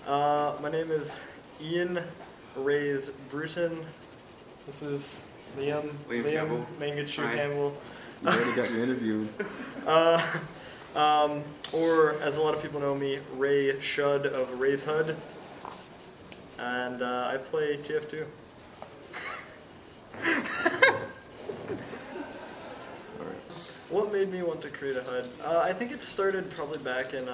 My name is Ian Rays Bruton. This is Liam Mangachu Campbell. You already got your interview. Or as a lot of people know me, Ray Shud of Raysfire. And I play TF2. What made me want to create a HUD? I think it started probably back in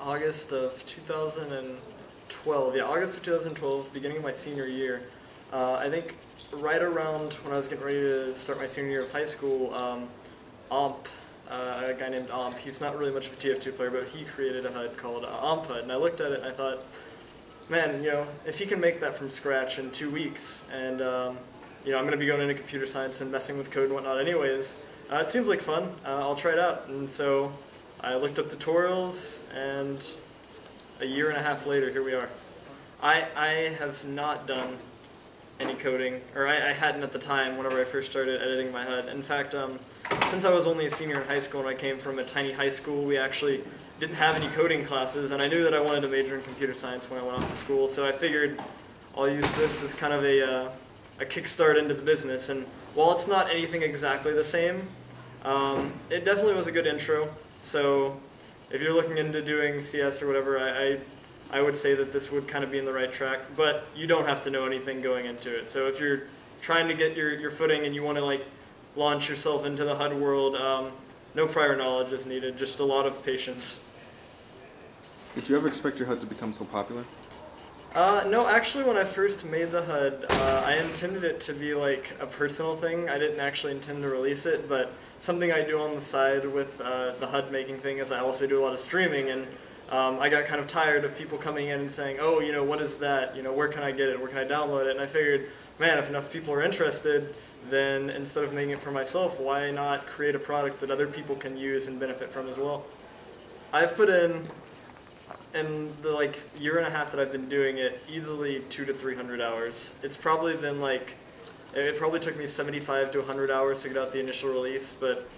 August of 2012. Yeah, August of 2012, beginning of my senior year. I think right around when I was getting ready to start my senior year of high school, a guy named Omp, he's not really much of a TF2 player, but he created a HUD called Omp HUD, and I looked at it and I thought, man, you know, if he can make that from scratch in 2 weeks, and you know, I'm going to be going into computer science and messing with code and whatnot anyways, it seems like fun. I'll try it out. And so I looked up tutorials, and a year and a half later, here we are. I have not done any coding, or I hadn't at the time whenever I first started editing my HUD. In fact, since I was only a senior in high school and I came from a tiny high school, we actually didn't have any coding classes, and I knew that I wanted to major in computer science when I went off to school, so I figured I'll use this as kind of a kickstart into the business. And while it's not anything exactly the same, it definitely was a good intro. So if you're looking into doing CS or whatever, I would say that this would kind of be in the right track, but you don't have to know anything going into it. So if you're trying to get your footing and you want to like launch yourself into the HUD world, no prior knowledge is needed, just a lot of patience. Did you ever expect your HUD to become so popular? No, actually when I first made the HUD, I intended it to be like a personal thing. I didn't actually intend to release it, but something I do on the side with the HUD making thing is I also do a lot of streaming, and I got kind of tired of people coming in and saying, oh, you know, what is that? You know, where can I get it? Where can I download it? And I figured, man, if enough people are interested, then instead of making it for myself, why not create a product that other people can use and benefit from as well? I've put in the like year and a half that I've been doing it, easily 200 to 300 hours. It's probably been like, it probably took me 75 to 100 hours to get out the initial release, but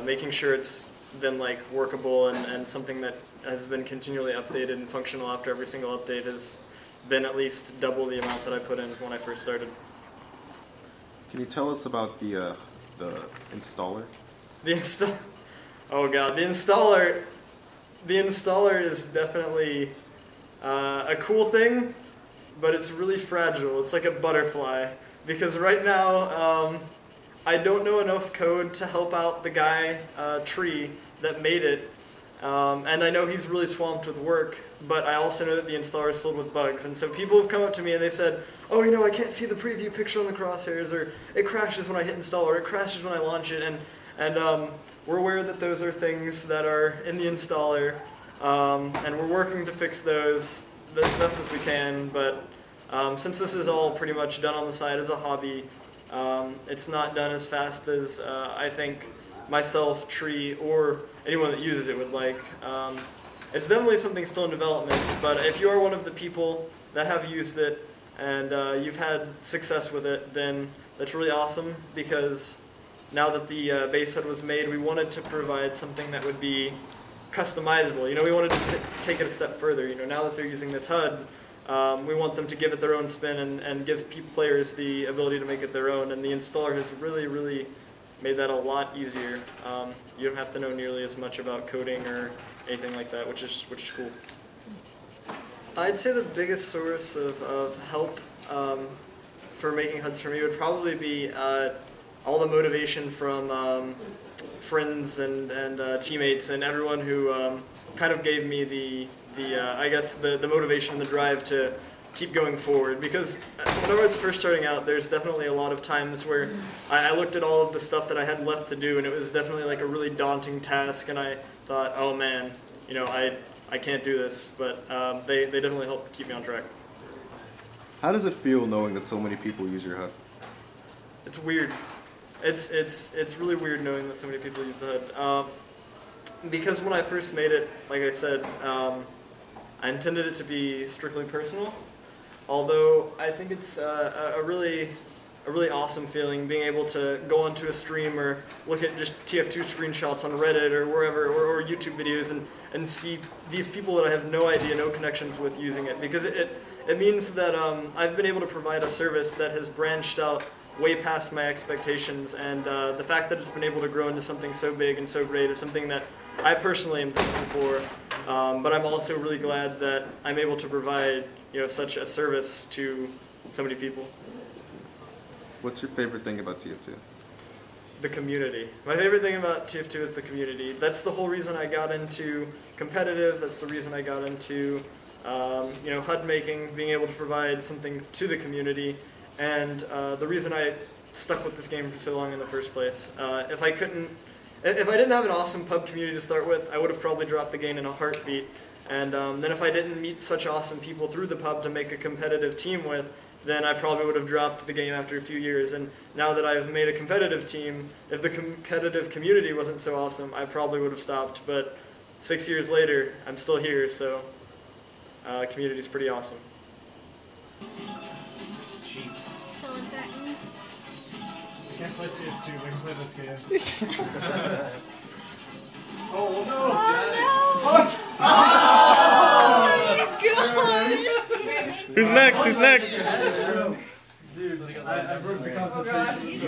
making sure it's been like workable and something that has been continually updated and functional after every single update has been at least double the amount that I put in when I first started. Can you tell us about the installer? Oh god, the installer. The installer is definitely a cool thing, but it's really fragile. It's like a butterfly, because right now I don't know enough code to help out the guy, Tree, that made it, and I know he's really swamped with work, but I also know that the installer is filled with bugs, and so people have come up to me and they said, oh, you know, I can't see the preview picture on the crosshairs, or it crashes when I hit install, or it crashes when I launch it, and we're aware that those are things that are in the installer, and we're working to fix those as best as we can, but since this is all pretty much done on the side as a hobby, it's not done as fast as I think myself, Tree, or anyone that uses it would like. It's definitely something still in development, but if you are one of the people that have used it and you've had success with it, then that's really awesome, because now that the base HUD was made, we wanted to provide something that would be customizable. You know, we wanted to take it a step further. You know, now that they're using this HUD, we want them to give it their own spin and give players the ability to make it their own. And the installer has really, really made that a lot easier. You don't have to know nearly as much about coding or anything like that, which is cool. I'd say the biggest source of help for making HUDs for me would probably be all the motivation from friends and teammates and everyone who kind of gave me I guess the motivation and the drive to keep going forward. Because when I was first starting out, there's definitely a lot of times where I looked at all of the stuff that I had left to do, and it was definitely like a really daunting task, and I thought, oh man, you know, I can't do this, but they definitely helped keep me on track. How does it feel knowing that so many people use your HUD? It's weird. It's really weird knowing that so many people use the HUD. Because when I first made it, like I said, I intended it to be strictly personal. Although I think it's a really really awesome feeling, being able to go onto a stream or look at just TF2 screenshots on Reddit or wherever, or YouTube videos, and see these people that I have no idea, no connections with using it, because it means that I've been able to provide a service that has branched out way past my expectations, and the fact that it's been able to grow into something so big and so great is something that I personally am thankful for, but I'm also really glad that I'm able to provide such a service to so many people. What's your favorite thing about TF2? The community. My favorite thing about TF2 is the community. That's the whole reason I got into competitive. That's the reason I got into HUD making, being able to provide something to the community, and the reason I stuck with this game for so long in the first place. If I didn't have an awesome pub community to start with, I would have probably dropped the game in a heartbeat. And then if I didn't meet such awesome people through the pub to make a competitive team with, then I probably would have dropped the game after a few years. And now that I've made a competitive team, if the competitive community wasn't so awesome, I probably would have stopped. But 6 years later, I'm still here, so community's pretty awesome. Jeez. Feeling threatened. We can't play TF2, we can play this game. Oh no! Oh my gosh! Who's next? Who's next? Dude, I broke the concentration.